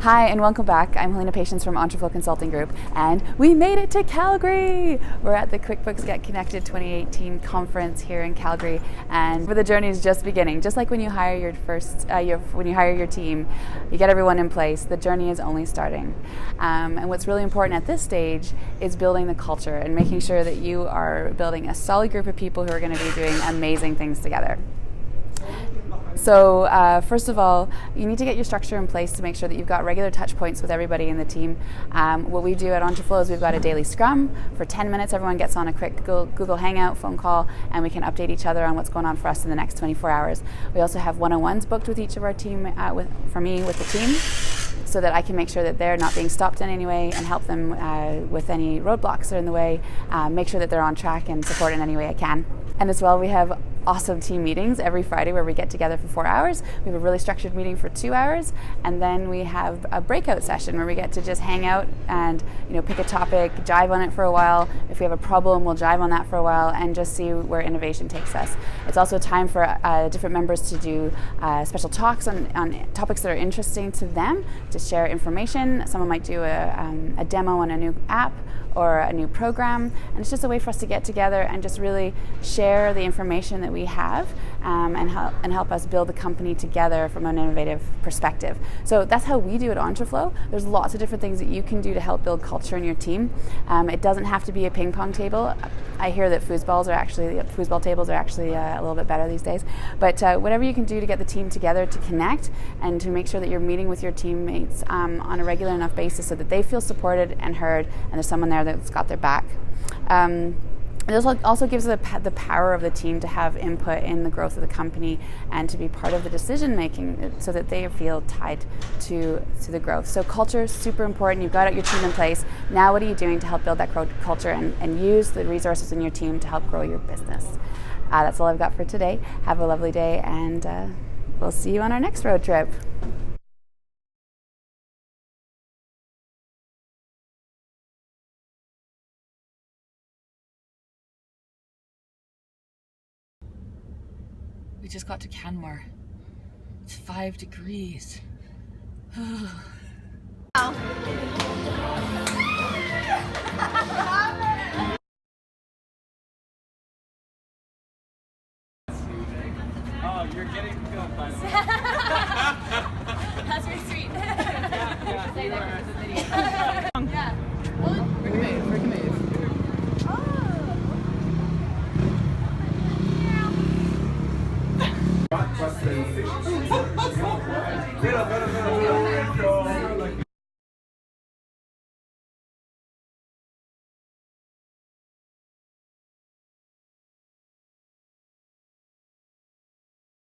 Hi and welcome back. I'm Helena Patience from Entreflow Consulting Group, and we made it to Calgary. We're at the QuickBooks Get Connected 2018 conference here in Calgary, and the journey is just beginning. Just like when you hire your team, you get everyone in place. The journey is only starting, and what's really important at this stage is building the culture and making sure that you are building a solid group of people who are going to be doing amazing things together. So first of all, you need to get your structure in place to make sure that you've got regular touch points with everybody in the team. What we do at Entreflow is we've got a daily scrum. For 10 minutes, everyone gets on a quick Google Hangout phone call, and we can update each other on what's going on for us in the next 24 hours. We also have one-on-ones booked with each of our team, with the team, so that I can make sure that they're not being stopped in any way and help them with any roadblocks that are in the way, make sure that they're on track and support in any way I can. And as well, we have awesome team meetings every Friday where we get together for 4 hours. We have a really structured meeting for 2 hours, and then we have a breakout session where we get to just hang out and pick a topic, jive on it for a while. If we have a problem, we'll jive on that for a while and just see where innovation takes us. It's also time for different members to do special talks on topics that are interesting to them, to share information. Someone might do a demo on a new app or a new program, and it's just a way for us to get together and just really share the information that we have, and help us build the company together from an innovative perspective. So that's how we do it at Entreflow. There's lots of different things that you can do to help build culture in your team. It doesn't have to be a ping pong table. I hear that foosball tables are actually a little bit better these days. But whatever you can do to get the team together, to connect, and to make sure that you're meeting with your teammates on a regular enough basis so that they feel supported and heard, and there's someone there that's got their back. It also gives the power of the team to have input in the growth of the company and to be part of the decision making, so that they feel tied to the growth. So culture is super important. You've got your team in place. Now what are you doing to help build that culture and use the resources in your team to help grow your business? That's all I've got for today. Have a lovely day, and we'll see you on our next road trip. We just got to Canmore. It's 5 degrees. Oh, you're getting filmed by the way. that's very sweet. Yeah. Say that for the video. Yeah. Well, we can move. Pero